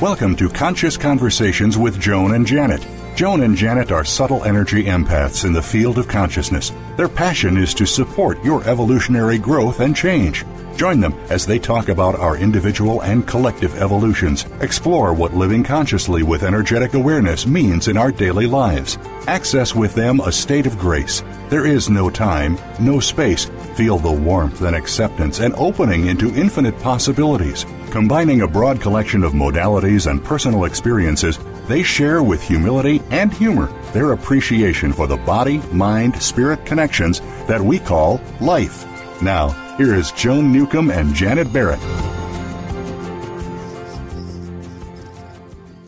Welcome to Conscious Conversations with Joan and Janet. Joan and Janet are subtle energy empaths in the field of consciousness. Their passion is to support your evolutionary growth and change. Join them as they talk about our individual and collective evolutions, explore what living consciously with energetic awareness means in our daily lives. Access with them a state of grace. There is no time, no space. Feel the warmth and acceptance and opening into infinite possibilities. Combining a broad collection of modalities and personal experiences, they share with humility and humor their appreciation for the body, mind, spirit connections that we call life. Now, here is Joan Newcomb and Janet Barrett.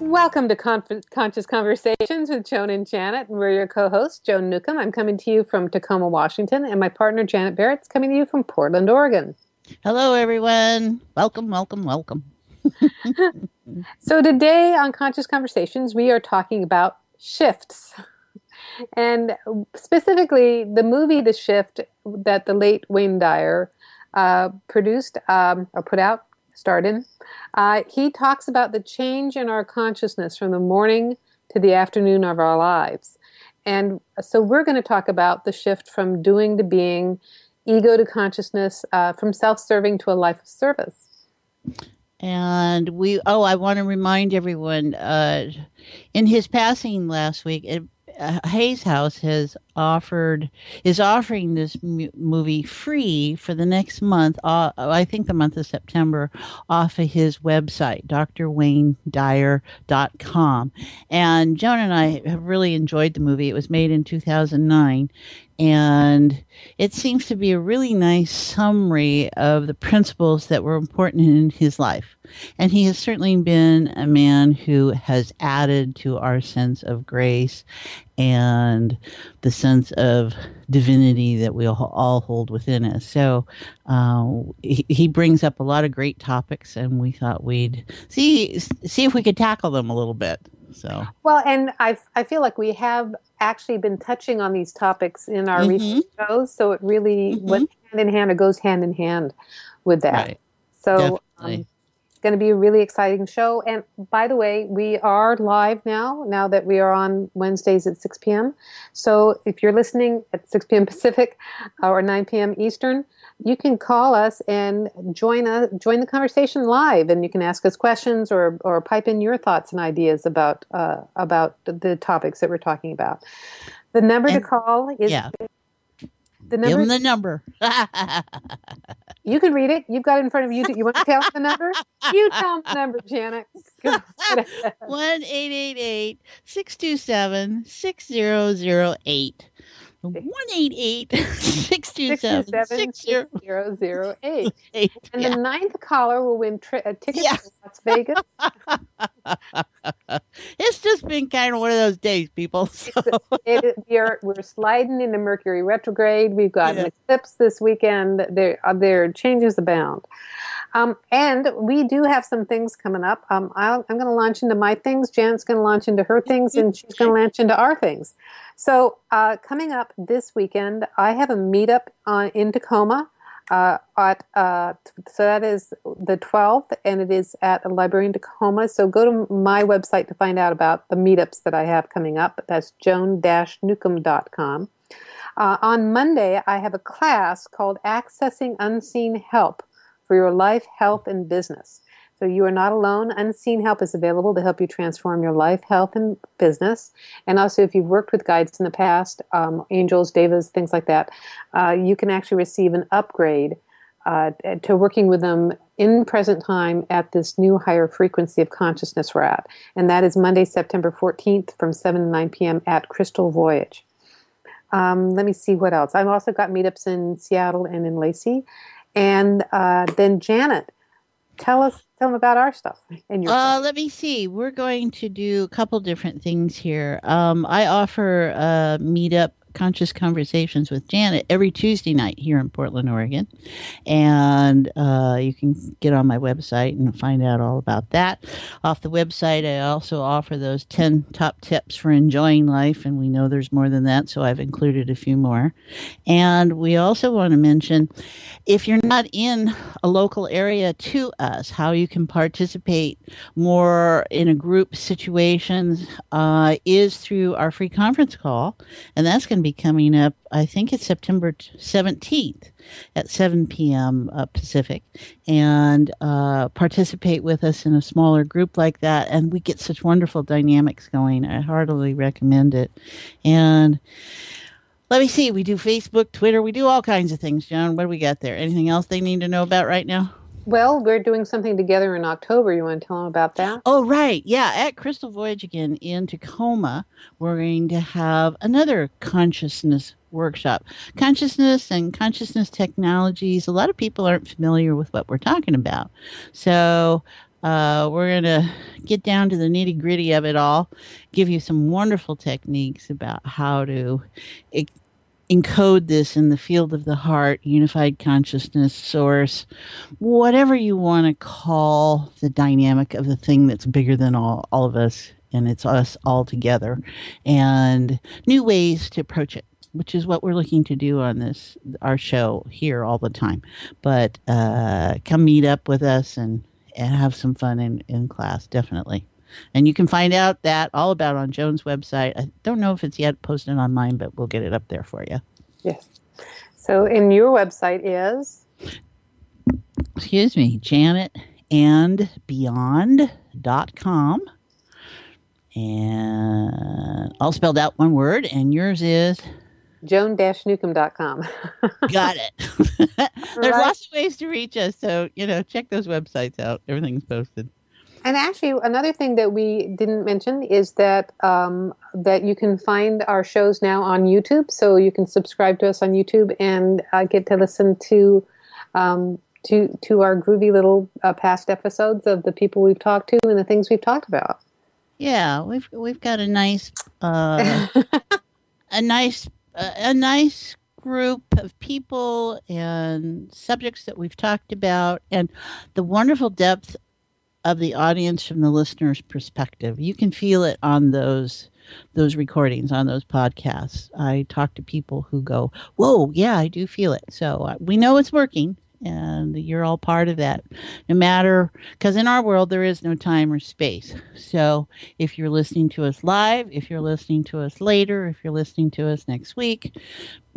Welcome to Conscious Conversations with Joan and Janet. We're your co-host, Joan Newcomb. I'm coming to you from Tacoma, Washington, and my partner, Janet Barrett's coming to you from Portland, Oregon. Hello, everyone. Welcome, welcome, welcome. So today on Conscious Conversations, we are talking about shifts. And specifically, the movie The Shift that the late Wayne Dyer produced or put out, starred in. He talks about the change in our consciousness from the morning to the afternoon of our lives. And so we're going to talk about the shift from doing to being, ego to consciousness, from self-serving to a life of service. And I want to remind everyone, in his passing last week, Hayes House is offering this movie free for the next month. I think the month of September, off of his website, drwaynedyer.com. And Joan and I have really enjoyed the movie. It was made in 2009. And it seems to be a really nice summary of the principles that were important in his life. And he has certainly been a man who has added to our sense of grace and the sense of divinity that we all hold within us. So he brings up a lot of great topics, and we thought we'd see if we could tackle them a little bit. So well, and I feel like we have actually been touching on these topics in our recent shows, so it really went hand in hand, or goes hand in hand with that. Right. So it's going to be a really exciting show. And by the way, we are live now that we are on Wednesdays at 6 p.m. So if you're listening at 6 p.m. Pacific or 9 p.m. Eastern, you can call us and join the conversation live, and you can ask us questions or pipe in your thoughts and ideas about the topics that we're talking about. The number to call is the number. Give them the number. You can read it. You've got it in front of you. You want to tell the number? You tell them the number, Janet. 1-888-627-6008. 1-888-627-6008. And the ninth caller will win tickets to Las Vegas. It's just been kind of one of those days, people. So. We're sliding into Mercury retrograde. We've got an eclipse this weekend. There changes abound. And we do have some things coming up. I'm going to launch into my things. Janet's going to launch into her things, and she's going to launch into our things. So coming up this weekend, I have a meetup in Tacoma. So that is the 12th, and it is at a library in Tacoma. So go to my website to find out about the meetups that I have coming up. That's joan-newcomb.com. On Monday, I have a class called Accessing Unseen Help for Your Life, Health, and Business. So you are not alone. Unseen help is available to help you transform your life, health, and business. And also, if you've worked with guides in the past, angels, devas, things like that, you can actually receive an upgrade to working with them in present time at this new higher frequency of consciousness we're at. And that is Monday, September 14th from 7 to 9 p.m. at Crystal Voyage. Let me see what else. I've also got meetups in Seattle and in Lacey. And then Janet, tell them about our stuff. And your let me see. We're going to do a couple different things here. I offer a meetup Conscious Conversations with Janet every Tuesday night here in Portland, Oregon. And you can get on my website and find out all about that. Off the website, I also offer those 10 top tips for enjoying life. And we know there's more than that, so I've included a few more. And we also want to mention, if you're not in a local area to us, how you can participate more in a group situation is through our free conference call. And that's going to be coming up, I think it's September 17th at 7 p.m. Pacific. And participate with us in a smaller group like that. And we get such wonderful dynamics going. I heartily recommend it. And let me see. We do Facebook, Twitter. We do all kinds of things, Joan. What do we got there? Anything else they need to know about right now? Well, we're doing something together in October. You want to tell them about that? Oh, right. Yeah. At Crystal Voyage again in Tacoma, we're going to have another consciousness workshop. Consciousness and consciousness technologies. A lot of people aren't familiar with what we're talking about. So we're going to get down to the nitty gritty of it all, give you some wonderful techniques about how to encode this in the field of the heart, unified consciousness, source, whatever you want to call the dynamic of the thing that's bigger than all of us, and it's us all together, and new ways to approach it, which is what we're looking to do on our show here all the time. But come meet up with us and have some fun in class, definitely. And you can find out all about on Joan's website. I don't know if it's yet posted on mine, but we'll get it up there for you. Yes. So, and your website is? Excuse me, janetandbeyond.com. And all spelled out one word. And yours is? Joan-Newcomb.com. Got it. There's lots of ways to reach us. So, check those websites out. Everything's posted. And actually, another thing that we didn't mention is that that you can find our shows now on YouTube. So you can subscribe to us on YouTube and get to listen to our groovy little past episodes of the people we've talked to and the things we've talked about. Yeah, we've got a nice a nice group of people and subjects that we've talked about, and the wonderful depth of the audience from the listener's perspective. You can feel it on those recordings, on those podcasts. I talk to people who go, whoa, yeah, I do feel it. So we know it's working, and you're all part of that. No matter, because in our world, there is no time or space. So if you're listening to us live, if you're listening to us later, if you're listening to us next week,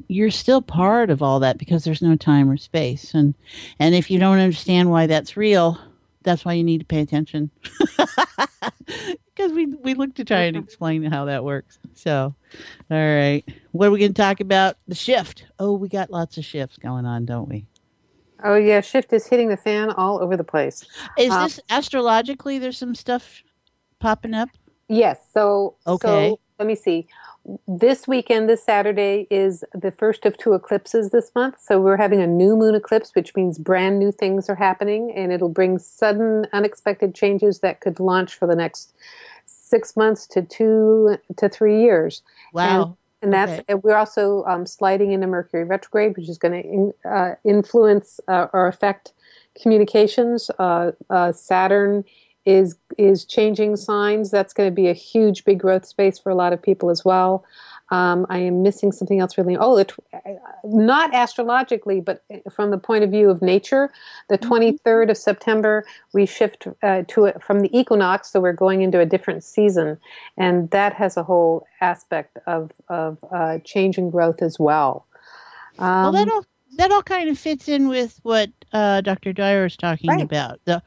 you're still part of all that because there's no time or space. And if you don't understand why that's real, that's why you need to pay attention, because we look to try and explain how that works. So, all right. What are we going to talk about? The shift. Oh, we got lots of shifts going on, don't we? Oh, yeah. Shift is hitting the fan all over the place. Is this astrologically, there's some stuff popping up? Yes. So let me see. This weekend, this Saturday, is the first of 2 eclipses this month. So we're having a new moon eclipse, which means brand new things are happening, and it'll bring sudden, unexpected changes that could launch for the next 6 months to 2 to 3 years. Wow. And that's we're also sliding into Mercury retrograde, which is going to influence or affect communications. Saturn is changing signs. That's going to be a huge, big growth space for a lot of people as well. I am missing something else really. Not astrologically, but from the point of view of nature, the 23rd of September, we shift from the equinox, so we're going into a different season. And that has a whole aspect of change and growth as well. Well, that all kind of fits in with what Dr. Dyer is talking about, the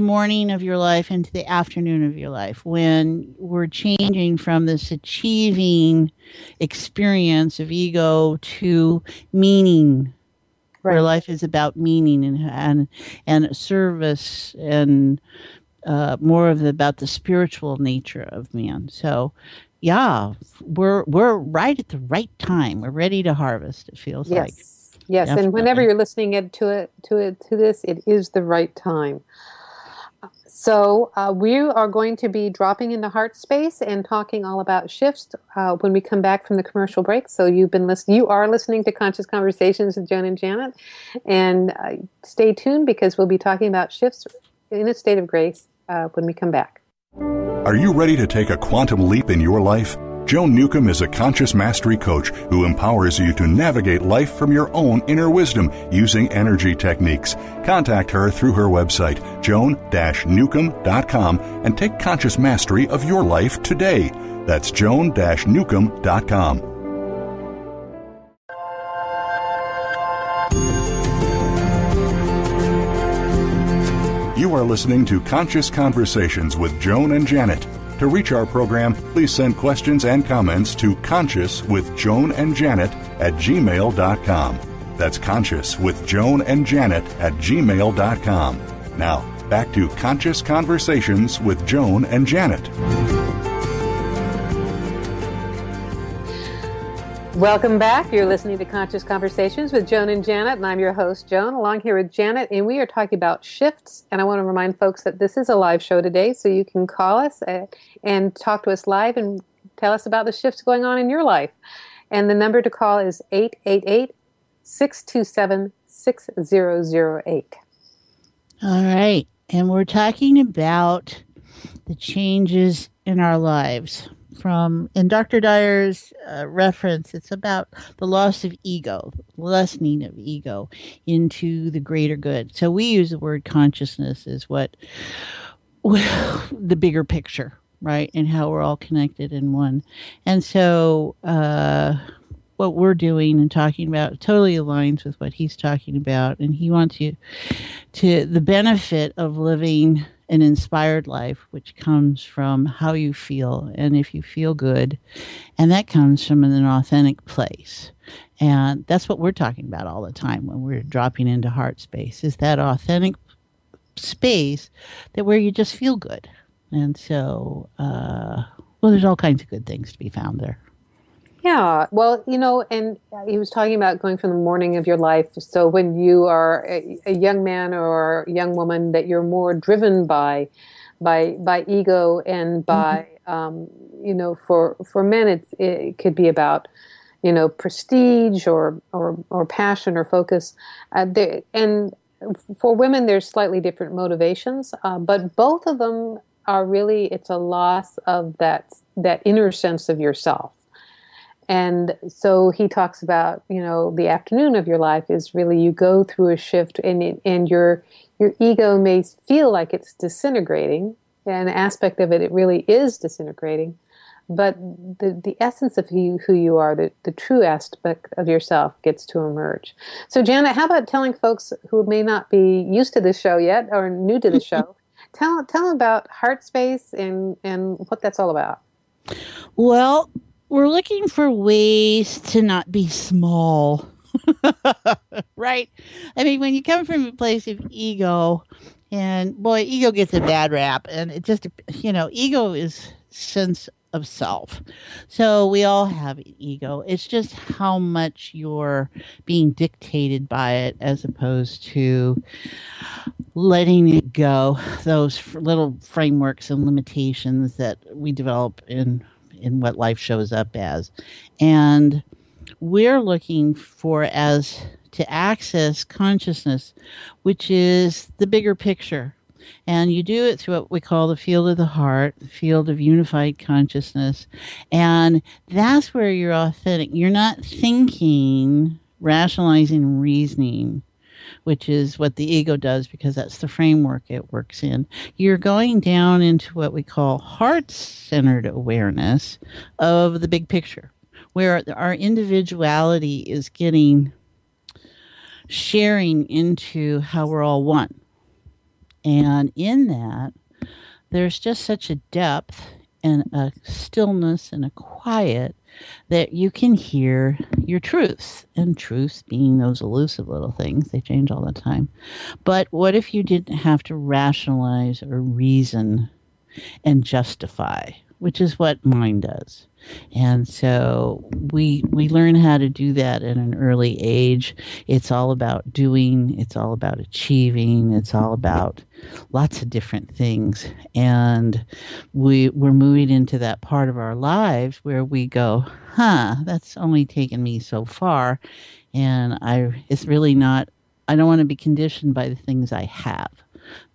morning of your life into the afternoon of your life, when we're changing from this achieving experience of ego to meaning, where life is about meaning and service and more about the spiritual nature of man. So, yeah, we're right at the right time. We're ready to harvest, it feels like. Yes, definitely. And whenever you're listening to this, it is the right time. So we are going to be dropping into heart space and talking all about shifts when we come back from the commercial break. So you are listening to Conscious Conversations with Joan and Janet, and stay tuned because we'll be talking about shifts in a state of grace when we come back. Are you ready to take a quantum leap in your life? Joan Newcomb is a conscious mastery coach who empowers you to navigate life from your own inner wisdom using energy techniques. Contact her through her website, joan-newcomb.com, and take conscious mastery of your life today. That's joan-newcomb.com. You are listening to Conscious Conversations with Joan and Janet. To reach our program, please send questions and comments to consciouswithjoanandjanet@gmail.com. That's consciouswithjoanandjanet@gmail.com. Now, back to Conscious Conversations with Joan and Janet. Welcome back. You're listening to Conscious Conversations with Joan and Janet, and I'm your host, Joan, along here with Janet, and we are talking about shifts. And I want to remind folks that this is a live show today, so you can call us and talk to us live and tell us about the shifts going on in your life. And the number to call is 888-627-6008. All right. And we're talking about the changes in our lives. In Dr. Dyer's reference, it's about the loss of ego, lessening of ego into the greater good. So we use the word consciousness as the bigger picture, right? And how we're all connected in one. And so what we're doing and talking about totally aligns with what he's talking about. And he wants you to the benefit of living an inspired life, which comes from how you feel, and if you feel good, and that comes from an authentic place. And that's what we're talking about all the time when we're dropping into heart space, is that authentic space where you just feel good. And so, there's all kinds of good things to be found there. Yeah, well, and he was talking about going from the morning of your life. So when you are a young man or a young woman, that you're more driven by ego and by, for men, it could be about, prestige or passion or focus. And for women, there's slightly different motivations, but both of them are really, it's a loss of that inner sense of yourself. And so he talks about, the afternoon of your life is really you go through a shift, and your ego may feel like it's disintegrating. An aspect of it really is disintegrating. But the essence of who you are, the true aspect of yourself gets to emerge. So Janet, how about telling folks who may not be used to this show yet or new to the show, tell them about heart space and what that's all about. Well, we're looking for ways to not be small, right? I mean, when you come from a place of ego, and boy, ego gets a bad rap, and it just, ego is sense of self. So we all have ego. It's just how much you're being dictated by it as opposed to letting it go, those little frameworks and limitations that we develop in what life shows up as. And we're looking to access consciousness, which is the bigger picture. And you do it through what we call the field of the heart, the field of unified consciousness. And that's where you're authentic. You're not thinking, rationalizing, reasoning, which is what the ego does because that's the framework it works in. You're going down into what we call heart-centered awareness of the big picture, where our individuality is sharing into how we're all one. And in that, there's just such a depth and a stillness and a quiet that you can hear your truths. And truths being those elusive little things, they change all the time. But what if you didn't have to rationalize or reason and justify, which is what mind does. And so we learn how to do that at an early age. It's all about doing, it's all about achieving, it's all about lots of different things. And we're moving into that part of our lives where we go, that's only taken me so far. And it's really not, I don't want to be conditioned by the things I have.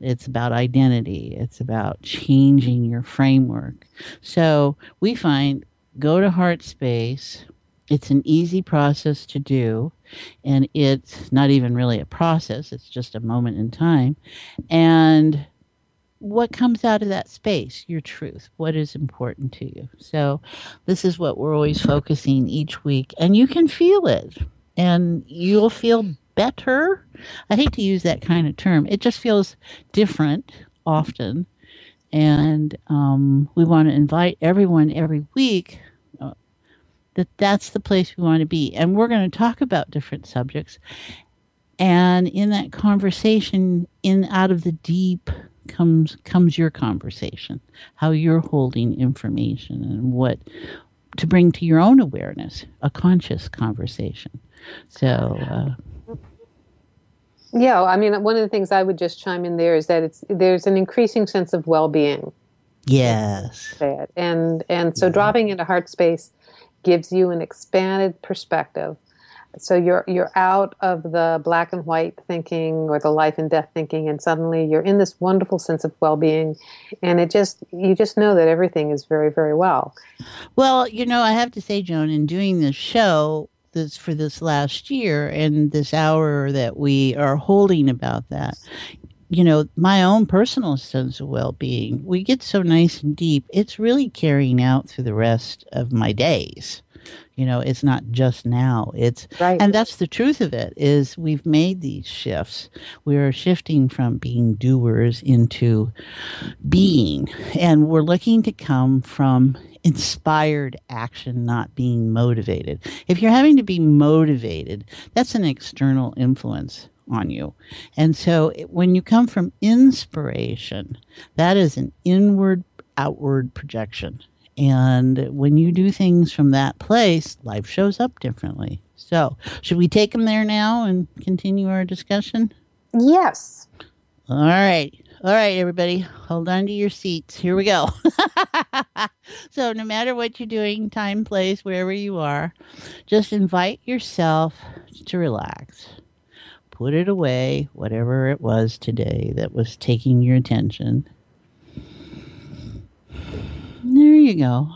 It's about identity. It's about changing your framework. So we find go to heart space. It's an easy process to do. And it's not even really a process. It's just a moment in time. And what comes out of that space? Your truth. What is important to you? So this is what we're always focusing each week. And you can feel it. And you'll feel better. I hate to use that kind of term. It just feels different often. And we want to invite everyone every week that's the place we want to be. And we're going to talk about different subjects. And in that conversation, out of the deep comes your conversation, how you're holding information and what to bring to your own awareness, a conscious conversation. So, yeah, I mean, one of the things I would just chime in there is that there's an increasing sense of well-being. Yes. And so dropping into heart space gives you an expanded perspective. So you're out of the black and white thinking or the life and death thinking, and suddenly you're in this wonderful sense of well-being, and you just know that everything is very, very well. Well, I have to say, Joan, in doing this show for this last year and this hour that we are holding about that, my own personal sense of well-being, we get so nice and deep. It's really carrying out through the rest of my days. It's not just now. It's right. And that's the truth of it, is we've made these shifts. We're shifting from being doers into being. And we're looking to come from inspired action, not being motivated. If you're having to be motivated, that's an external influence on you. And so when you come from inspiration, that is an inward, outward projection. And when you do things from that place, life shows up differently. So should we take them there now and continue our discussion? Yes. All right. All right, everybody, hold on to your seats. Here we go. So no matter what you're doing, time, place, wherever you are, just invite yourself to relax. Put it away, whatever it was today that was taking your attention. There you go.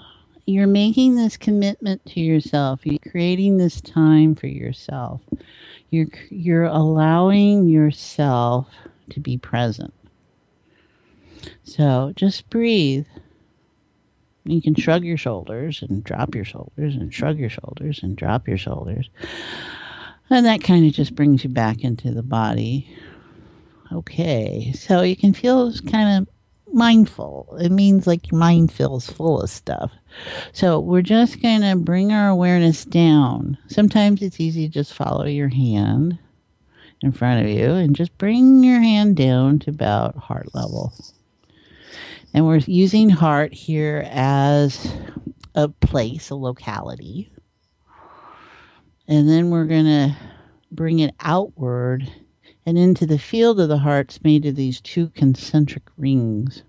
You're making this commitment to yourself. You're creating this time for yourself. You're allowing yourself to be present. So just breathe. You can shrug your shoulders and drop your shoulders and shrug your shoulders and drop your shoulders. And that kind of just brings you back into the body. Okay, so you can feel kind of mindful. It means like your mind feels full of stuff. So we're just going to bring our awareness down. Sometimes it's easy to just follow your hand in front of you and just bring your hand down to about heart level. And we're using heart here as a place, a locality. And then we're going to bring it outward and into the field of the heart's made of these two concentric rings.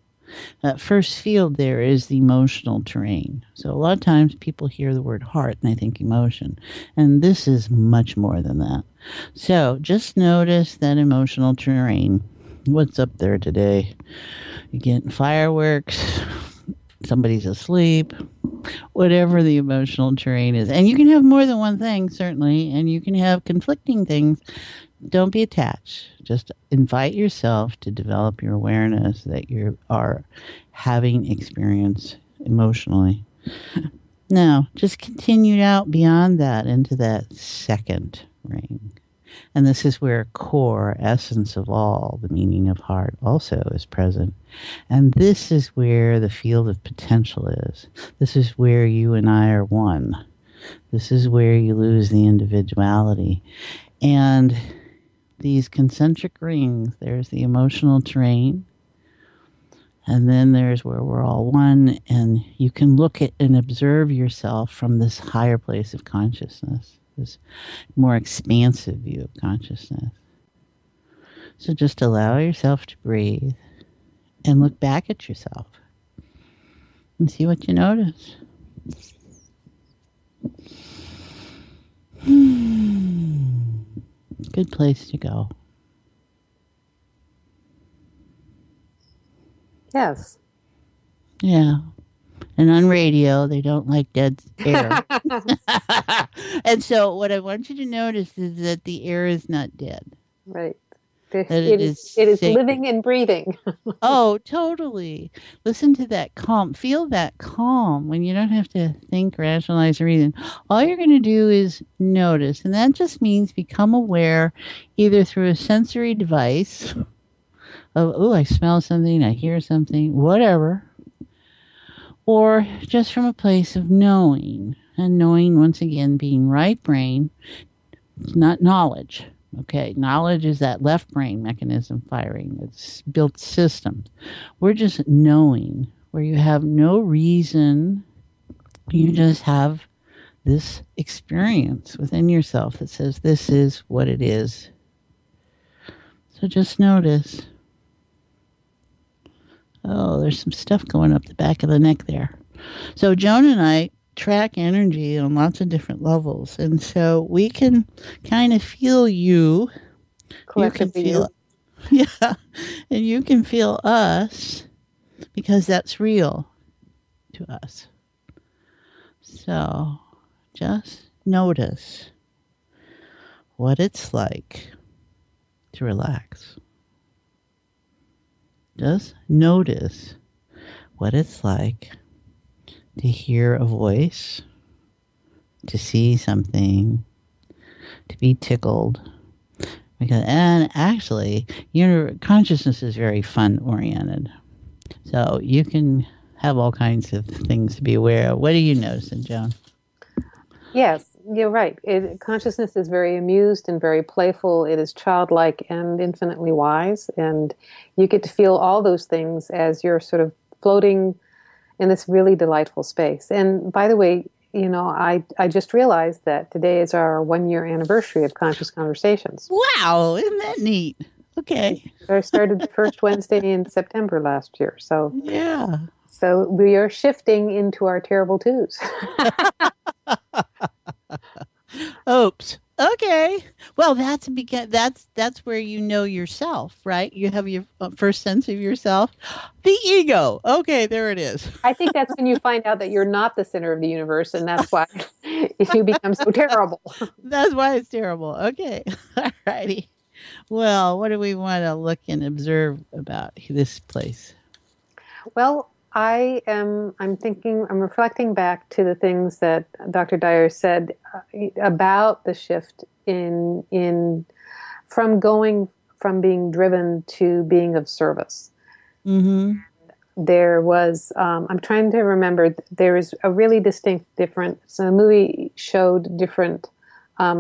That first field there is the emotional terrain. So a lot of times people hear the word heart and they think emotion. And this is much more than that. So just notice that emotional terrain. What's up there today? You're getting fireworks. Somebody's asleep. Whatever the emotional terrain is. And you can have more than one thing, certainly. And you can have conflicting things. Don't be attached. Just invite yourself to develop your awareness that you are having experience emotionally. Now, just continue out beyond that into that second ring. And this is where core, essence of all, the meaning of heart also is present. And this is where the field of potential is. This is where you and I are one. This is where you lose the individuality. And these concentric rings, there's the emotional terrain. And then there's where we're all one, and you can look at and observe yourself from this higher place of consciousness, this more expansive view of consciousness. So just allow yourself to breathe and look back at yourself and see what you notice. Good place to go. Yes. Yeah. And on radio, they don't like dead air. And so what I want you to notice is that the air is not dead. Right. It is living and breathing. Oh, totally. Listen to that calm. Feel that calm when you don't have to think, rationalize, or reason. All you're going to do is notice. And that just means become aware either through a sensory device of, oh, I smell something, I hear something, whatever. Or just from a place of knowing. And knowing, once again, being right brain, not knowledge. Okay, knowledge is that left brain mechanism firing. It's built systems. We're just knowing, where you have no reason. You just have this experience within yourself that says this is what it is. So just notice. Oh, there's some stuff going up the back of the neck there. So Joan and I track energy on lots of different levels, and so we can kind of feel you. You can feel, yeah, and you can feel us because that's real to us. So just notice what it's like to relax. Just notice what it's like to hear a voice, to see something, to be tickled. And actually, your consciousness is very fun oriented. So you can have all kinds of things to be aware of. What are you noticing, Joan? Yes, you're right. Consciousness is very amused and very playful. It is childlike and infinitely wise. And you get to feel all those things as you're sort of floating in this really delightful space. And by the way, I just realized that today is our 1-year anniversary of Conscious Conversations. Wow, isn't that neat? Okay. I started the first Wednesday in September last year. So yeah. So we are shifting into our terrible twos. Oops. Okay. Well, that's where you know yourself, right? You have your first sense of yourself. The ego. Okay, there it is. I think that's when you find out that you're not the center of the universe, and that's why you become so terrible. That's why it's terrible. Okay. All righty. Well, what do we want to look and observe about this place? Well, I'm reflecting back to the things that Dr. Dyer said about the shift from being driven to being of service. Mm-hmm. There was, I'm trying to remember, there is a really distinct difference. So the movie showed different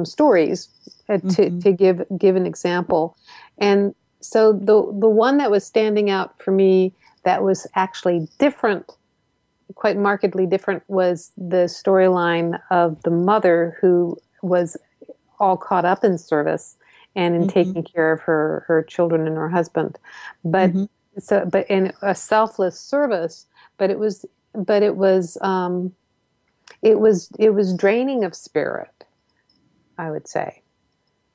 stories to give an example. And so the one that was standing out for me that was actually different, quite markedly different, was the storyline of the mother who was all caught up in service and in taking care of her children and her husband, but in a selfless service. But it was draining of spirit, I would say.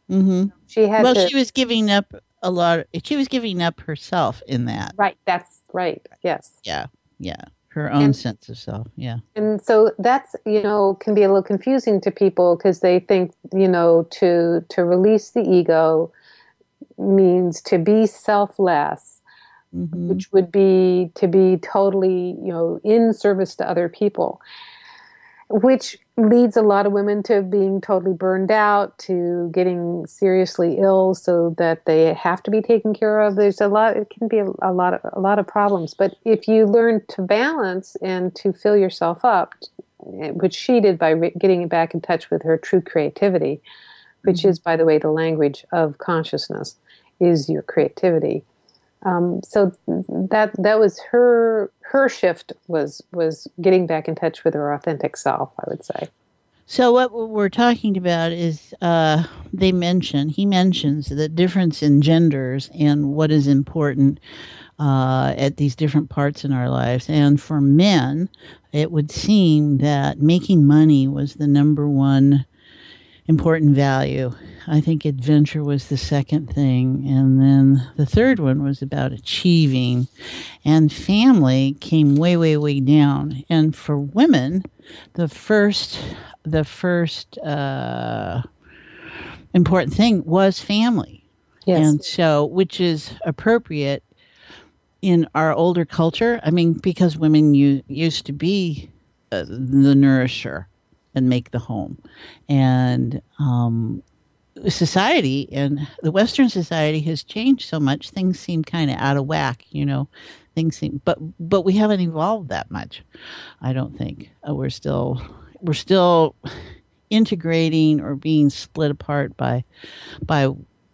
Mm-hmm. She was giving up a lot. She was giving up herself in that. Right. That's right. Yes. Yeah. Her own sense of self. Yeah. And so that's, can be a little confusing to people because they think, to release the ego means to be selfless, which would be to be totally, in service to other people, which leads a lot of women to being totally burned out, to getting seriously ill so that they have to be taken care of. It can be a lot of problems. But if you learn to balance and to fill yourself up, which she did by getting back in touch with her true creativity, which is, by the way, the language of consciousness, is your creativity. So that was her shift was getting back in touch with her authentic self, I would say. So what we're talking about is he mentions the difference in genders and what is important at these different parts in our lives. And for men, it would seem that making money was the number one important value. I think adventure was the second thing. And then the third one was about achieving. And family came way, way, way down. And for women, the first important thing was family. Yes. And so, which is appropriate in our older culture. I mean, because women used to be the nourisher and make the home. And society and the Western society has changed so much. Things seem kind of out of whack, things seem, but we haven't evolved that much. I don't think we're still integrating or being split apart by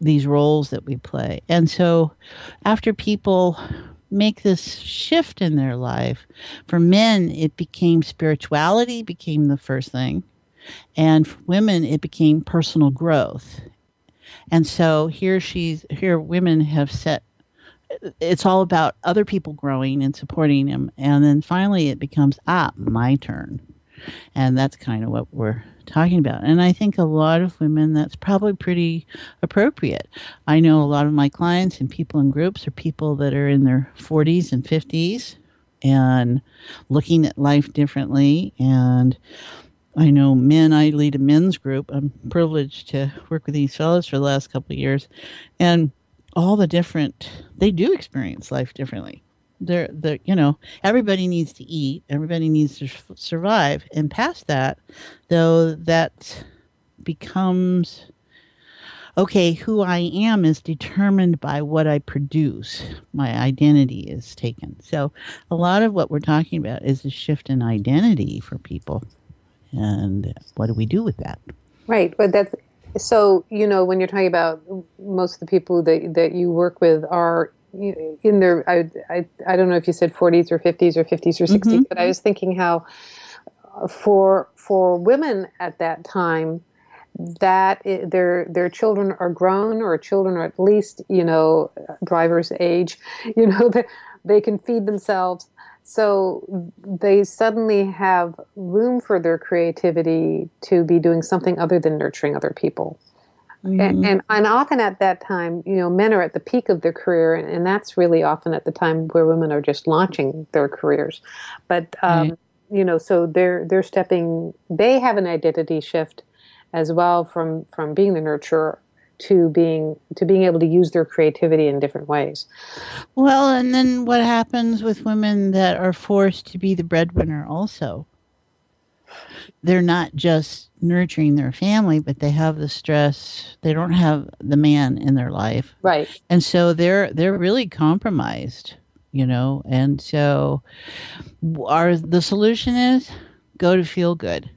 these roles that we play. And so after people make this shift in their life, for men, it became spirituality became the first thing. And for women, it became personal growth. And so here women have set, it's all about other people growing and supporting them. And then finally it becomes, my turn. And that's kind of what we're talking about. And I think a lot of women, that's probably pretty appropriate. I know a lot of my clients and people in groups are people that are in their 40s and 50s and looking at life differently. And I know men, I lead a men's group. I'm privileged to work with these fellows for the last couple of years. And all the different, they do experience life differently. They're everybody needs to eat. Everybody needs to survive. And past that, though, that becomes, okay, who I am is determined by what I produce. My identity is taken. So a lot of what we're talking about is a shift in identity for people. And what do we do with that? Right. But that's, so, when you're talking about most of the people that you work with are in their, I don't know if you said 40s or 50s or 50s or 60s, mm-hmm. but I was thinking how for women at that time, that their children are grown, or children are at least, driver's age, they can feed themselves. So they suddenly have room for their creativity to be doing something other than nurturing other people. Mm-hmm. And often at that time, men are at the peak of their career, and that's really often at the time where women are just launching their careers. But, so they're stepping, they have an identity shift as well from being the nurturer to being able to use their creativity in different ways. Well, and then what happens with women that are forced to be the breadwinner also? They're not just nurturing their family, but they have the stress. They don't have the man in their life. Right. And so they're really compromised, And so the solution is go to feel good.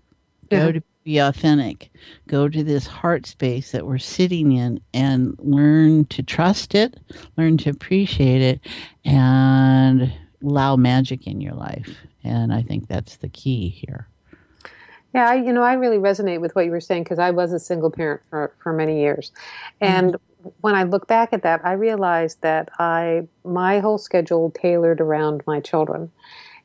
Go to be authentic. Go to this heart space that we're sitting in and learn to trust it, learn to appreciate it, and allow magic in your life. And I think that's the key here. Yeah, I really resonate with what you were saying, because I was a single parent for many years. And when I look back at that, I realized that my whole schedule tailored around my children.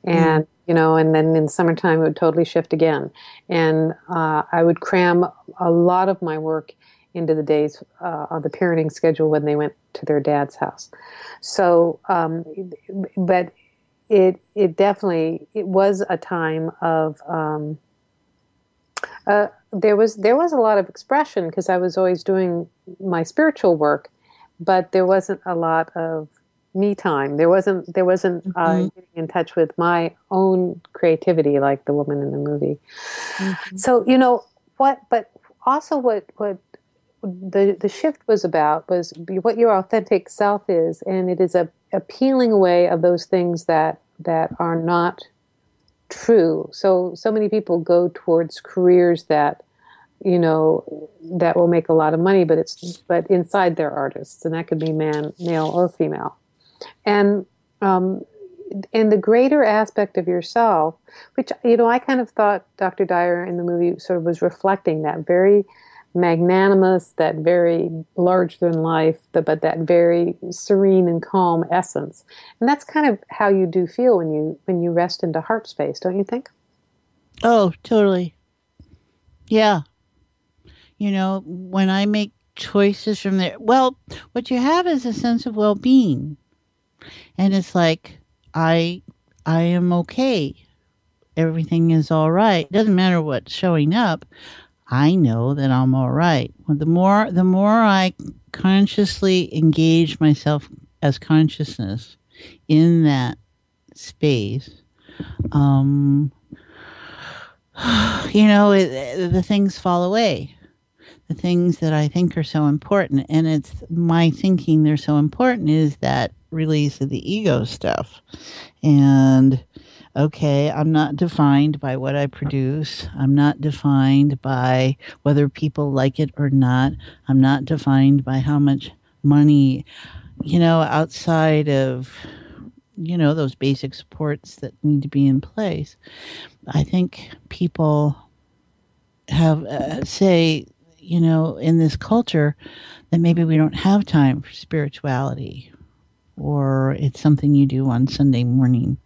And, and then in summertime, it would totally shift again. And I would cram a lot of my work into the days on the parenting schedule when they went to their dad's house. So, but it definitely, it was a time of, there was a lot of expression, because I was always doing my spiritual work, but there wasn't a lot of me time. There wasn't getting in touch with my own creativity like the woman in the movie. Mm-hmm. So but also what the shift was about was what your authentic self is, and it is a peeling away of those things that are not true. So many people go towards careers that that will make a lot of money, but inside they're artists, and that could be male or female. And in the greater aspect of yourself, which, I kind of thought Dr. Dyer in the movie sort of was reflecting that very magnanimous, that very larger than life, but that very serene and calm essence. And that's kind of how you do feel when you rest into heart space, don't you think? Oh, totally. Yeah. When I make choices from there, well, what you have is a sense of well-being. And it's like, I am okay. Everything is all right. It doesn't matter what's showing up. I know that I'm all right. Well, the more I consciously engage myself as consciousness in that space, um, the things fall away. The things that I think are so important, and it's my thinking they're so important is that release of the ego stuff. And okay, I'm not defined by what I produce. I'm not defined by whether people like it or not. I'm not defined by how much money, outside of, those basic supports that need to be in place. I think people have, say, in this culture that maybe we don't have time for spirituality, or it's something you do on Sunday morning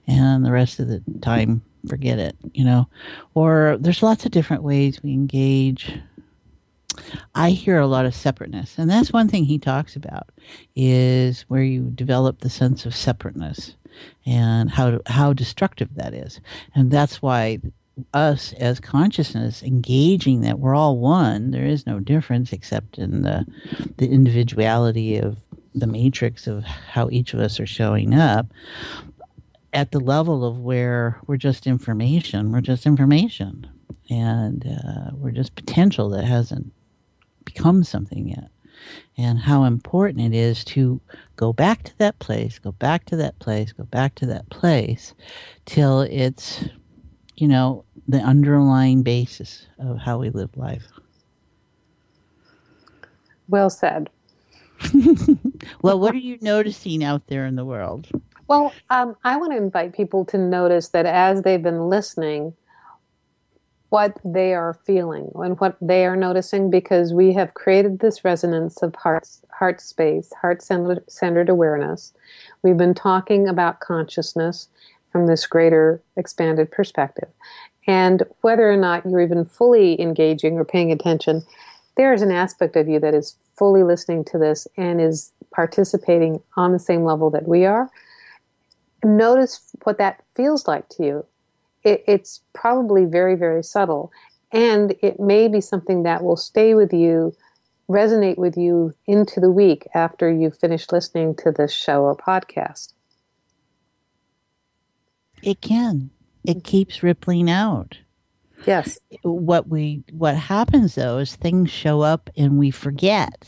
and the rest of the time forget it, or there's lots of different ways we engage. I hear a lot of separateness, and that's one thing he talks about is where you develop the sense of separateness and how destructive that is. And that's why us as consciousness engaging that we're all one, there is no difference except in the individuality of the matrix of how each of us are showing up at the level of where we're just information, and we're just potential that hasn't become something yet. And how important it is to go back to that place, go back to that place, go back to that place till it's the underlying basis of how we live life. Well said. Well, what are you noticing out there in the world? Well, I want to invite people to notice that as they've been listening, what they are feeling and what they are noticing, because we have created this resonance of heart space, heart-centered awareness. We've been talking about consciousness from this greater expanded perspective. And whether or not you're even fully engaging or paying attention, there is an aspect of you that is fully listening to this and is participating on the same level that we are. Notice what that feels like to you. It's probably very, very subtle, and it may be something that will stay with you, resonate with you into the week after you've finished listening to this show or podcast. It can. It keeps rippling out. Yes. What happens though is things show up and we forget.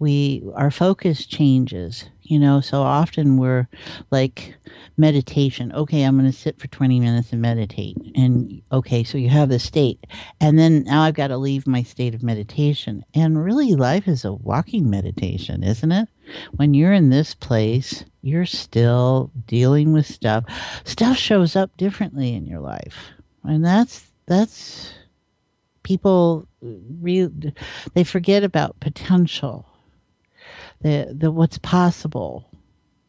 Our focus changes, so often we're like meditation. Okay, I'm going to sit for 20 minutes and meditate. And okay, so you have the state. And then now I've got to leave my state of meditation. And really life is a walking meditation, isn't it? When you're in this place, you're still dealing with stuff. Stuff shows up differently in your life. And that's people they forget about potential, the what's possible,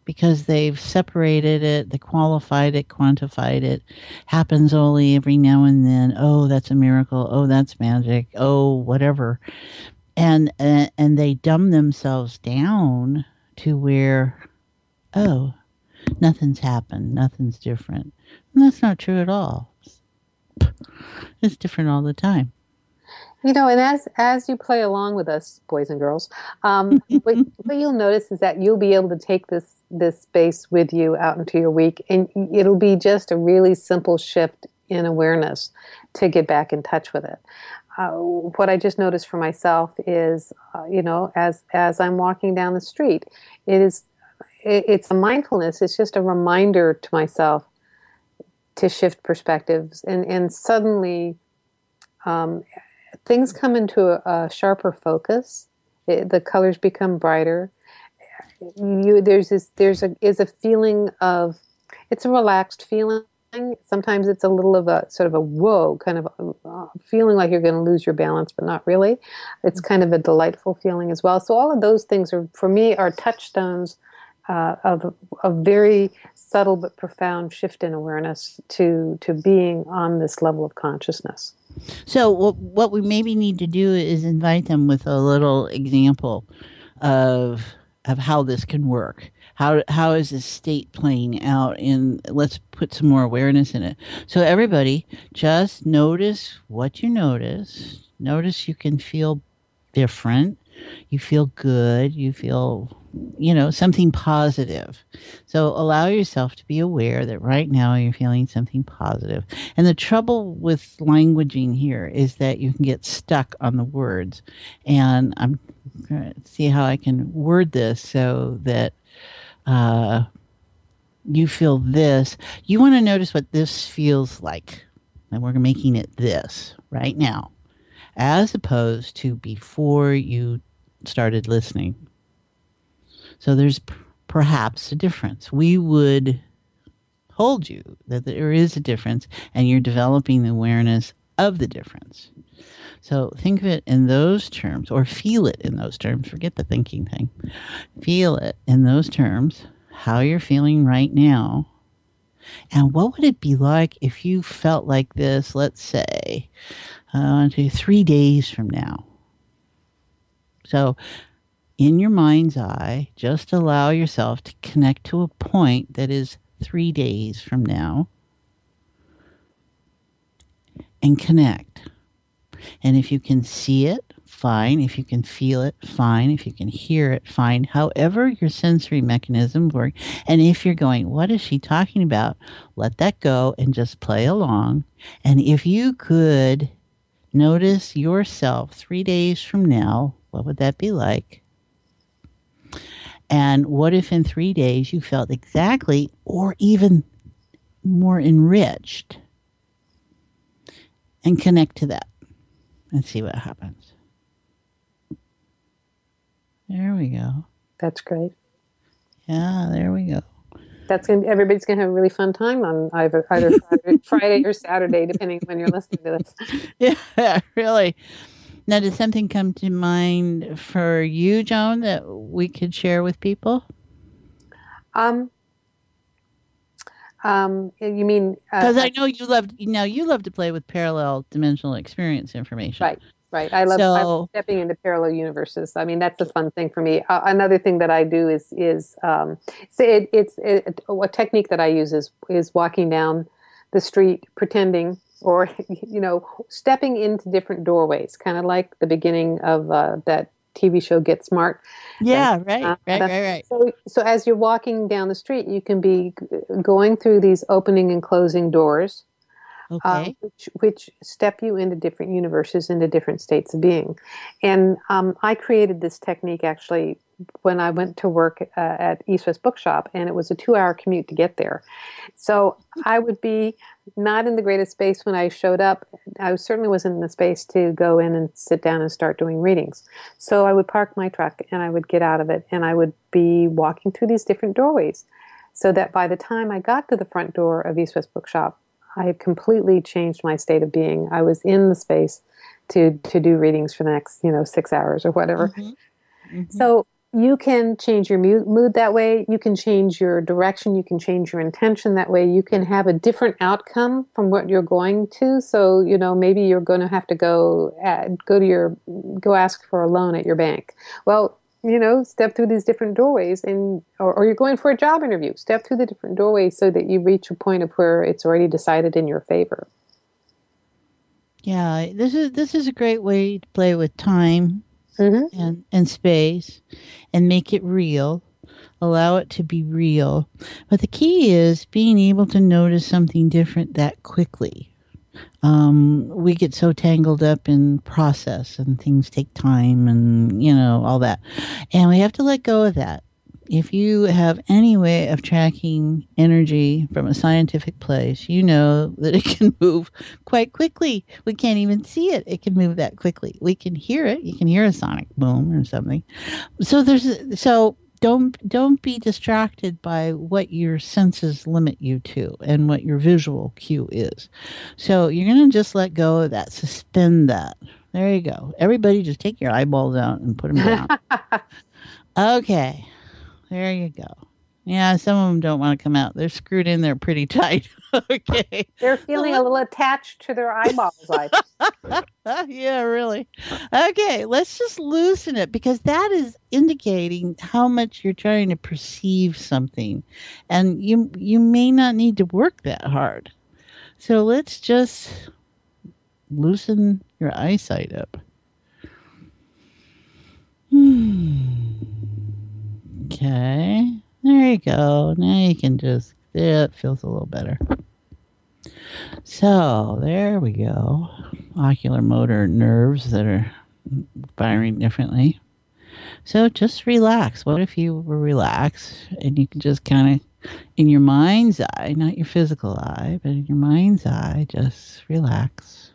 because they've separated it, they qualified it, quantified it. Happens only every now and then. Oh, that's a miracle. Oh, that's magic. Oh, whatever. And they dumb themselves down to where, oh, nothing's happened, nothing's different. And that's not true at all. It's different all the time. And as you play along with us, boys and girls, what you'll notice is that you'll be able to take this space with you out into your week, and it'll be just a really simple shift in awareness to get back in touch with it. What I just noticed for myself is, as I'm walking down the street, it's a mindfulness. It's just a reminder to myself to shift perspectives, and suddenly things come into a sharper focus. The colors become brighter. there's a feeling of, it's a relaxed feeling. Sometimes it's a little of a sort of a whoa, kind of feeling like you're going to lose your balance, but not really. It's kind of a delightful feeling as well. So all of those things are, for me, are touchstones of a very subtle but profound shift in awareness to being on this level of consciousness. So what we maybe need to do is invite them with a little example of how this can work. How is this state playing out? In, let's put some more awareness in it. So everybody, just notice what you notice. Notice you can feel different. You feel good. You feel, something positive. So allow yourself to be aware that right now you're feeling something positive. And the trouble with languaging here is that you can get stuck on the words. And I'm going to see how I can word this so that you feel this. You want to notice what this feels like. And we're making it this right now, as opposed to before you started listening. So there's perhaps a difference. We would hold you that there is a difference, and you're developing the awareness of the difference. So think of it in those terms, or feel it in those terms. Forget the thinking thing. Feel it in those terms, how you're feeling right now. And what would it be like if you felt like this, let's say, 3 days from now? So in your mind's eye, just allow yourself to connect to a point that is 3 days from now, and connect. And if you can see it, fine. If you can feel it, fine. If you can hear it, fine. However your sensory mechanisms work. And if you're going, what is she talking about? Let that go and just play along. And if you could notice yourself 3 days from now, what would that be like? And what if in 3 days you felt exactly or even more enriched? And connect to that and see what happens. There we go. That's great. Yeah, there we go. Everybody's gonna have a really fun time on either Friday or Saturday, depending on when you're listening to this. Yeah, really. Now, did something come to mind for you, Joan, that we could share with people? You mean because I know you love to play with parallel dimensional experience information. Right. I love stepping into parallel universes. I mean, that's a fun thing for me. Another thing that I do is a technique that I use is walking down the street pretending, or stepping into different doorways, kind of like the beginning of that TV show Get Smart. Yeah, right. So as you're walking down the street, you can be going through these opening and closing doors, okay, which step you into different universes, into different states of being. And I created this technique actually when I went to work at East West Bookshop, and it was a 2-hour commute to get there. So I would be not in the greatest space when I showed up. I certainly wasn't in the space to go in and sit down and start doing readings. So I would park my truck and I would get out of it, and I would be walking through these different doorways, so that by the time I got to the front door of East West Bookshop, I had completely changed my state of being. I was in the space to do readings for the next 6 hours or whatever. Mm-hmm. Mm-hmm. So you can change your mood that way. You can change your direction. You can change your intention that way. You can have a different outcome from what you're going to. So, maybe you're going to have to go ask for a loan at your bank. Well, step through these different doorways, or you're going for a job interview. Step through the different doorways so that you reach a point of where it's already decided in your favor. Yeah, this is a great way to play with time. Mm-hmm. and space, and make it real. Allow it to be real. But the key is being able to notice something different that quickly. We get so tangled up in process, and things take time, and all that. And we have to let go of that. If you have any way of tracking energy from a scientific place, you know that it can move quite quickly. We can't even see it. It can move that quickly. We can hear it. You can hear a sonic boom or something. So don't be distracted by what your senses limit you to and what your visual cue is. So you're going to just let go of that, suspend that. There you go. Everybody just take your eyeballs out and put them down. Okay. There you go. Yeah, some of them don't want to come out. They're screwed in there pretty tight. Okay. They're feeling a little attached to their eyeballs, I think. Yeah, really. Okay, let's just loosen it because that is indicating how much you're trying to perceive something. And you may not need to work that hard. So let's just loosen your eyesight up. Okay. There you go. Now you can just, it feels a little better. So there we go. Ocular motor nerves that are firing differently. So just relax. What if you were relaxed and you can just kind of, in your mind's eye, not your physical eye, but in your mind's eye, just relax.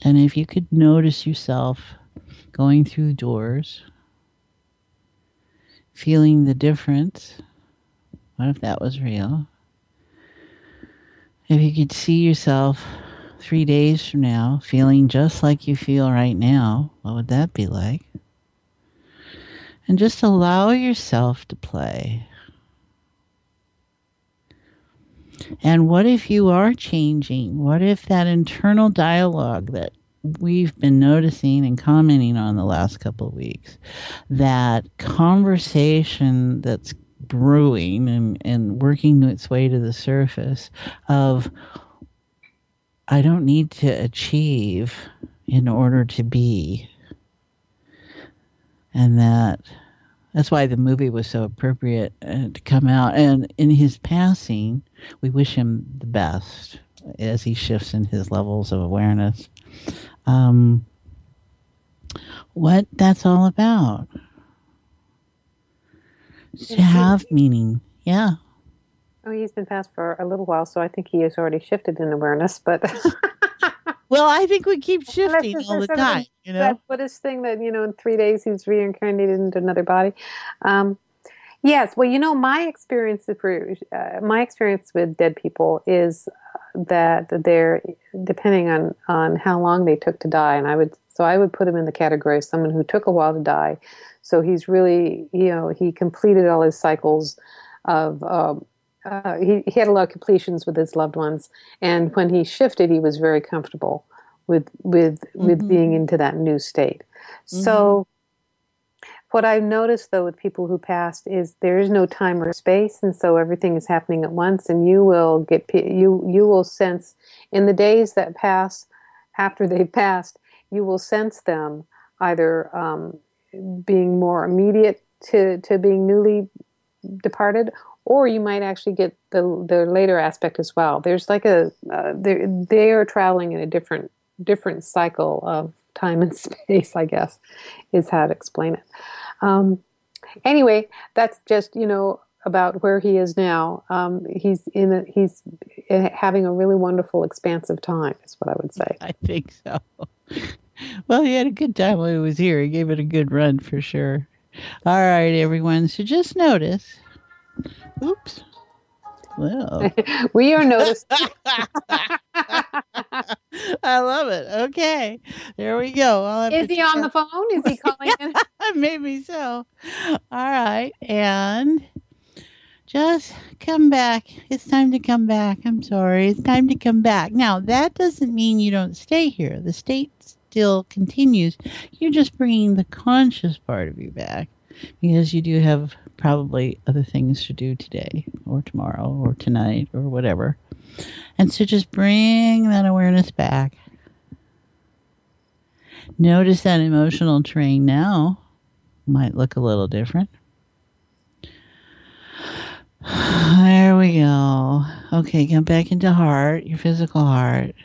And if you could notice yourself going through doors, feeling the difference. What if that was real? If you could see yourself 3 days from now feeling just like you feel right now, what would that be like? And just allow yourself to play. And what if you are changing? What if that internal dialogue that we've been noticing and commenting on the last couple of weeks, that conversation that's brewing and working its way to the surface of, I don't need to achieve in order to be. And that's why the movie was so appropriate to come out. And in his passing, we wish him the best as he shifts in his levels of awareness. What that's all about. To have meaning. Yeah. Oh, he's been passed for a little while, so I think he has already shifted in awareness, but well, I think we keep shifting all the time, you know. That Buddhist thing that, in 3 days he's reincarnated into another body. Yes, well, my experience with dead people is that they're depending on how long they took to die, and I would put him in the category of someone who took a while to die. So he's really, he completed all his cycles of. He had a lot of completions with his loved ones, and when he shifted, he was very comfortable with being into that new state. Mm-hmm. So. What I've noticed, though, with people who passed is there is no time or space, and so everything is happening at once. And you will sense in the days that pass after they've passed, you will sense them either being more immediate to being newly departed, or you might actually get the later aspect as well. There's like they are traveling in a different cycle of time and space, I guess, is how to explain it. Anyway, that's just, about where he is now. He's having a really wonderful, expansive time, is what I would say. I think so. Well, he had a good time while he was here. He gave it a good run for sure. All right, everyone. So just notice. Oops. Well, we are noticing. I love it. Okay, there we go. Is he on the phone? Is he calling in? Maybe so. All right, and just come back. It's time to come back. I'm sorry. It's time to come back. Now, that doesn't mean you don't stay here. The state still continues. You're just bringing the conscious part of you back because you do have probably other things to do today or tomorrow or tonight or whatever. And so just bring that awareness back. Notice that emotional terrain now might look a little different. There we go. Okay, come back into heart, your physical heart.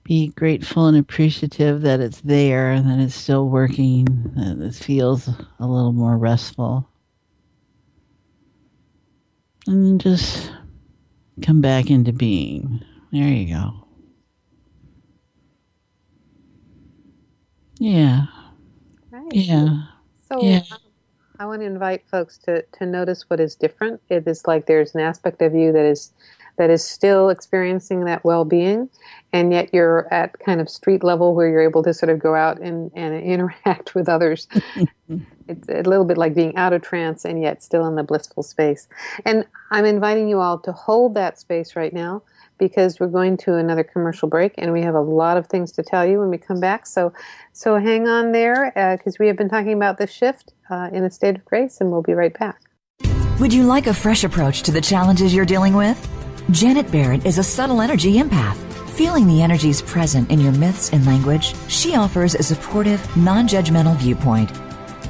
Be grateful and appreciative that it's there, that it's still working, that it feels a little more restful. And just come back into being. There you go. Yeah. Yeah. So Yeah. I want to invite folks to notice what is different. It is like there's an aspect of you that is still experiencing that well-being, and yet you're at kind of street level where you're able to sort of go out and interact with others. It's a little bit like being out of trance and yet still in the blissful space. And I'm inviting you all to hold that space right now, because we're going to another commercial break and we have a lot of things to tell you when we come back. So hang on there, because we have been talking about the shift in a state of grace, and we'll be right back. Would you like a fresh approach to the challenges you're dealing with? Janet Barrett is a subtle energy empath. Feeling the energies present in your myths and language, she offers a supportive, non-judgmental viewpoint.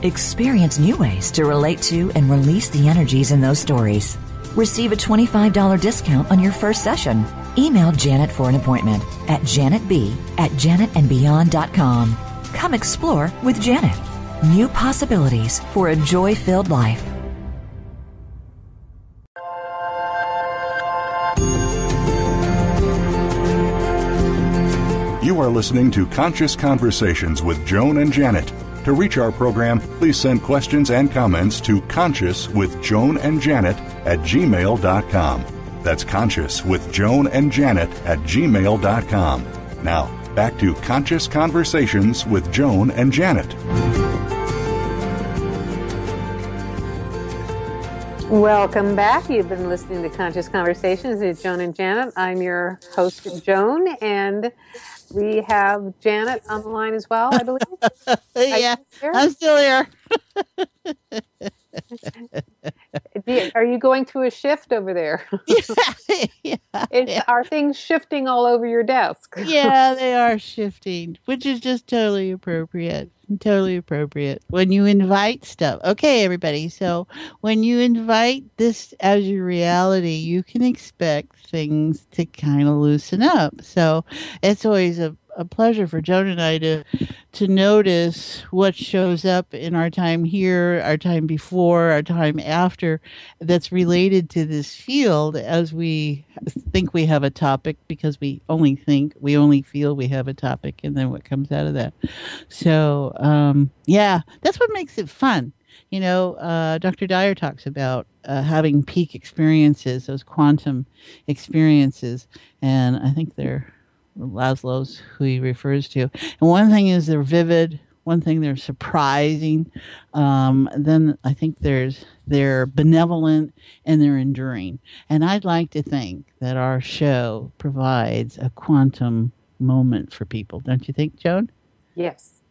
Experience new ways to relate to and release the energies in those stories. Receive a $25 discount on your first session. Email Janet for an appointment at janetb@janetandbeyond.com. Come explore with Janet. New possibilities for a joy-filled life. You are listening to Conscious Conversations with Joan and Janet. To reach our program, please send questions and comments to consciouswithjoanandjanet@gmail.com. That's consciouswithjoanandjanet@gmail.com. Now, back to Conscious Conversations with Joan and Janet. Welcome back. You've been listening to Conscious Conversations with Joan and Janet. I'm your host, Joan, and we have Janet on the line as well, I believe. Yeah, I'm still here. Are you going through a shift over there? Yeah. Are things shifting all over your desk? Yeah, they are shifting, which is just totally appropriate. Totally appropriate when you invite stuff. Okay, everybody. So when you invite this as your reality, you can expect things to kind of loosen up. So it's always a pleasure for Joan and I to notice what shows up in our time here, our time before, our time after, that's related to this field, as we think we have a topic, because we only feel we have a topic, and then what comes out of that. So yeah, that's what makes it fun. You know, Dr. Dyer talks about having peak experiences, those quantum experiences, and I think they're Laszlo's who he refers to. And one thing is they're vivid. One thing they're surprising. Then I think they're benevolent and they're enduring. And I'd like to think that our show provides a quantum moment for people. Don't you think, Joan? Yes.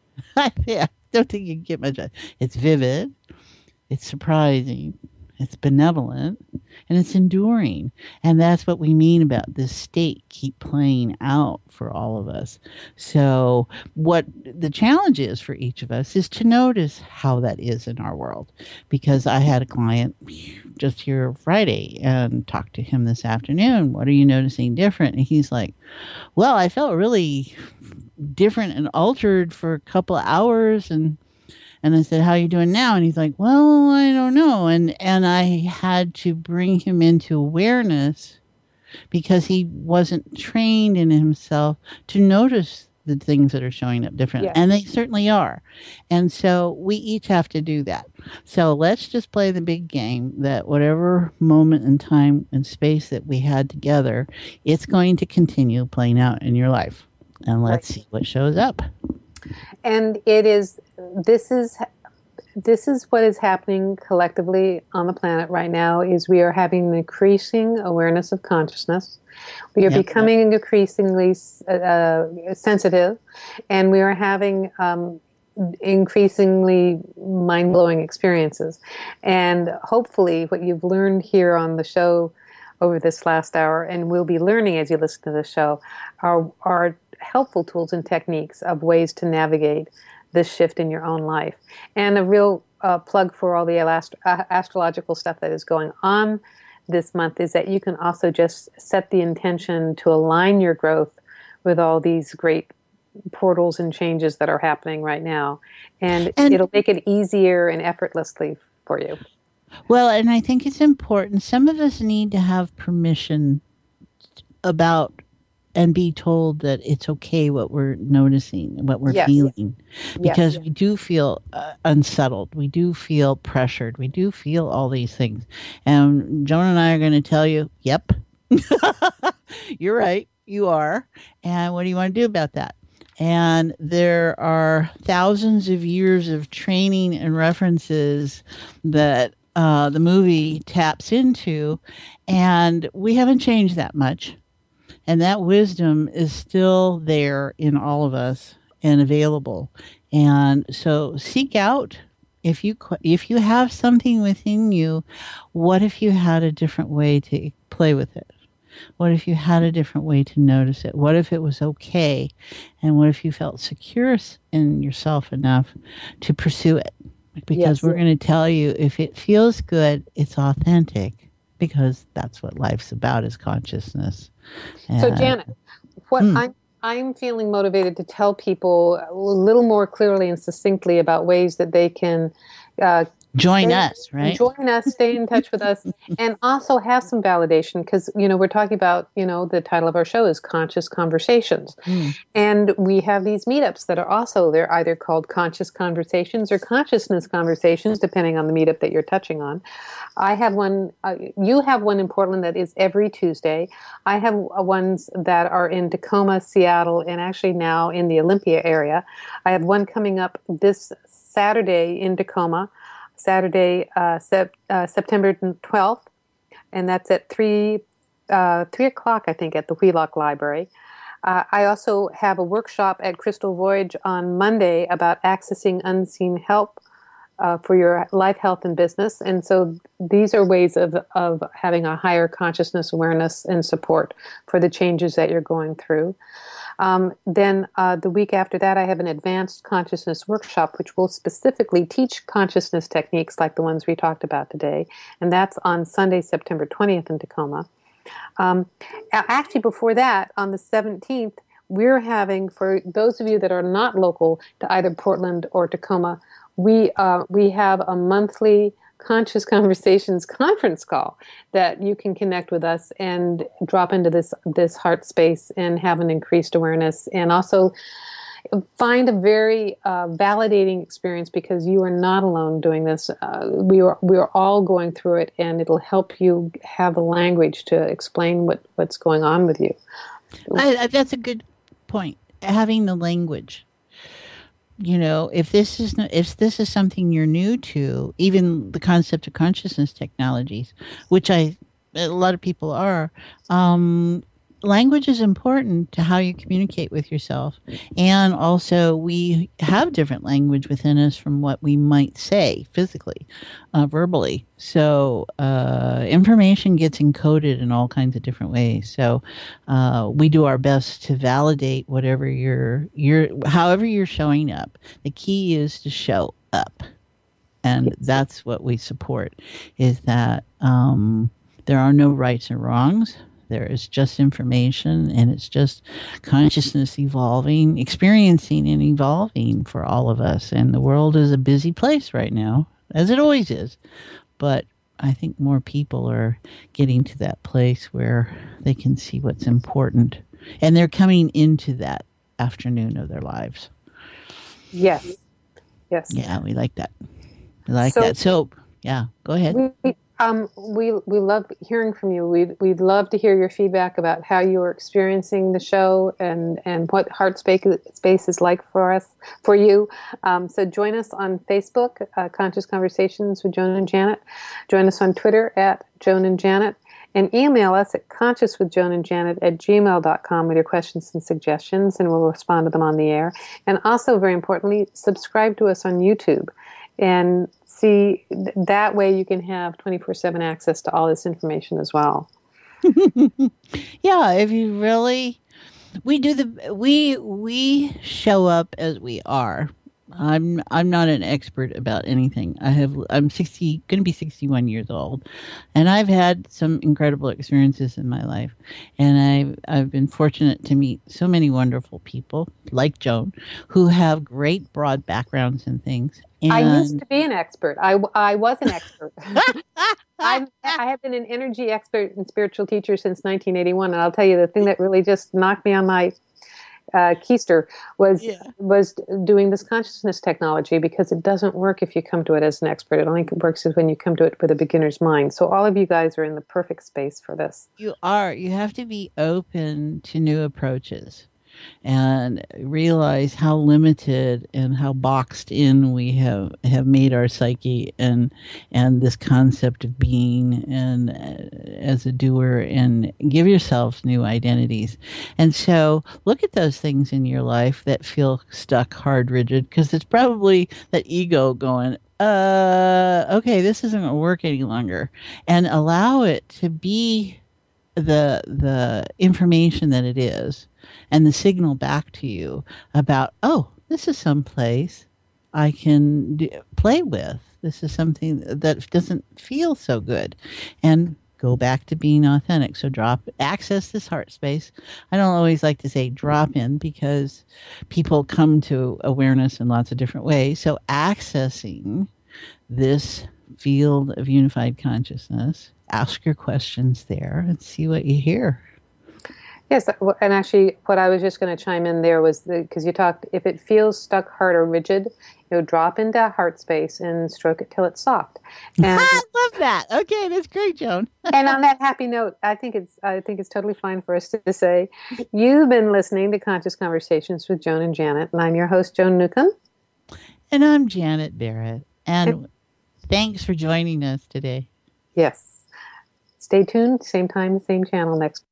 Yeah. Don't think you can get much. It's vivid. It's surprising. It's benevolent, and it's enduring. And that's what we mean about this state keep playing out for all of us. So what the challenge is for each of us is to notice how that is in our world. Because I had a client just here Friday and talked to him this afternoon. What are you noticing different? And he's like, well, I felt really different and altered for a couple of hours, and I said, how are you doing now? And he's like, well, I don't know. And I had to bring him into awareness, because he wasn't trained in himself to notice the things that are showing up different. Yeah. And they certainly are. And so we each have to do that. So let's just play the big game that whatever moment in time and space that we had together, it's going to continue playing out in your life. And let's see what shows up. And this is what is happening collectively on the planet right now. Is we are having an increasing awareness of consciousness. We are becoming increasingly sensitive, and we are having increasingly mind-blowing experiences. And hopefully what you've learned here on the show over this last hour, and will be learning as you listen to the show, are helpful tools and techniques of ways to navigate this shift in your own life. And a real plug for all the astrological stuff that is going on this month is that you can also just set the intention to align your growth with all these great portals and changes that are happening right now. And it'll make it easier and effortlessly for you. Well, and I think it's important. Some of us need to have permission about and be told that it's okay what we're noticing, what we're Yes. feeling, because Yes. we do feel unsettled. We do feel pressured. We do feel all these things. And Joan and I are going to tell you, yep, you're right. You are. And what do you want to do about that? And there are thousands of years of training and references that the movie taps into, and we haven't changed that much. And that wisdom is still there in all of us and available. And so seek out, if you have something within you, what if you had a different way to play with it? What if you had a different way to notice it? What if it was okay? And what if you felt secure in yourself enough to pursue it? Because we're going to tell you, if it feels good, it's authentic, because that's what life's about, is consciousness. So Janet, what I'm feeling motivated to tell people a little more clearly and succinctly about ways that they can join us, right? Join us, stay in touch with us, and also have some validation, because, we're talking about, the title of our show is Conscious Conversations. And we have these meetups that are also, they're either called Conscious Conversations or Consciousness Conversations, depending on the meetup that you're touching on. I have one, you have one in Portland that is every Tuesday. I have ones that are in Tacoma, Seattle, and actually now in the Olympia area. I have one coming up this Saturday in Tacoma, Saturday, September 12th, and that's at 3 o'clock, I think, at the Wheelock Library. I also have a workshop at Crystal Voyage on Monday about accessing unseen help for your life, health, and business. And so these are ways of having a higher consciousness, awareness, and support for the changes that you're going through. Then the week after that, I have an advanced consciousness workshop, which will specifically teach consciousness techniques like the ones we talked about today. And that's on Sunday, September 20th in Tacoma. Actually, before that, on the 17th, we're having, for those of you that are not local to either Portland or Tacoma, we have a monthly Conscious Conversations conference call that you can connect with us and drop into this heart space and have an increased awareness, and also find a very validating experience, because you are not alone doing this. We are all going through it, and it'll help you have a language to explain what's going on with you. That's a good point. Having the language. If this is something you're new to, even the concept of consciousness technologies, which a lot of people are, language is important to how you communicate with yourself. And also, we have different language within us from what we might say physically, verbally. So information gets encoded in all kinds of different ways. So we do our best to validate whatever however you're showing up. The key is to show up. And that's what we support, is that there are no rights or wrongs. There is just information, and it's just consciousness evolving, experiencing and evolving for all of us. And the world is a busy place right now, as it always is. But I think more people are getting to that place where they can see what's important. And they're coming into that afternoon of their lives. Yes. Yeah, we like that. I like that. So, yeah, go ahead. We love hearing from you. We'd love to hear your feedback about how you are experiencing the show and what heart space is like for you. So join us on Facebook, Conscious Conversations with Joan and Janet. Join us on Twitter at Joan and Janet, and email us at consciouswithjoanandjanet@gmail.com with your questions and suggestions, and we'll respond to them on the air. And also, very importantly, subscribe to us on YouTube. And see, that way you can have 24/7 access to all this information as well. Yeah, if you really, we show up as we are. I'm not an expert about anything. I'm going to be 61 years old, and I've had some incredible experiences in my life, and I've been fortunate to meet so many wonderful people like Joan, who have great broad backgrounds and things. I used to be an expert. I was an expert. I have been an energy expert and spiritual teacher since 1981, and I'll tell you the thing that really just knocked me on my keister was doing this consciousness technology, because it doesn't work if you come to it as an expert. It only works when you come to it with a beginner's mind. So all of you guys are in the perfect space for this. You are. You have to be open to new approaches and realize how limited and how boxed in we have made our psyche and this concept of being and as a doer, and give yourselves new identities. And so look at those things in your life that feel stuck, hard, rigid, because it's probably that ego going, okay, this isn't going to work any longer, and allow it to be the information that it is, and the signal back to you about, oh, this is someplace I can play with. This is something that doesn't feel so good, and go back to being authentic. So access this heart space. I don't always like to say drop in, because people come to awareness in lots of different ways. So accessing this field of unified consciousness, ask your questions there and see what you hear. Yes, and actually what I was just going to chime in there was, because you talked, if it feels stuck, hard, or rigid, drop into heart space and stroke it till it's soft. And I love that. Okay, that's great, Joan. And on that happy note, I think it's totally fine for us to say, you've been listening to Conscious Conversations with Joan and Janet, and I'm your host, Joan Newcomb. And I'm Janet Barrett. And thanks for joining us today. Yes. Stay tuned, same time, same channel next.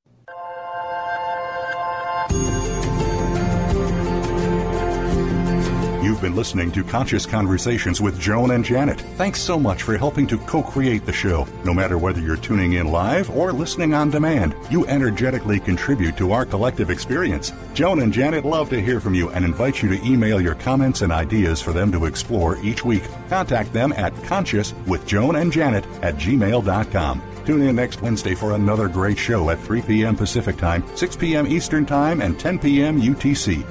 You've been listening to Conscious Conversations with Joan and Janet. Thanks so much for helping to co-create the show. No matter whether you're tuning in live or listening on demand, you energetically contribute to our collective experience. Joan and Janet love to hear from you and invite you to email your comments and ideas for them to explore each week. Contact them at consciouswithjoanandjanet@gmail.com. Tune in next Wednesday for another great show at 3 p.m. Pacific Time, 6 p.m. Eastern Time, and 10 p.m. UTC.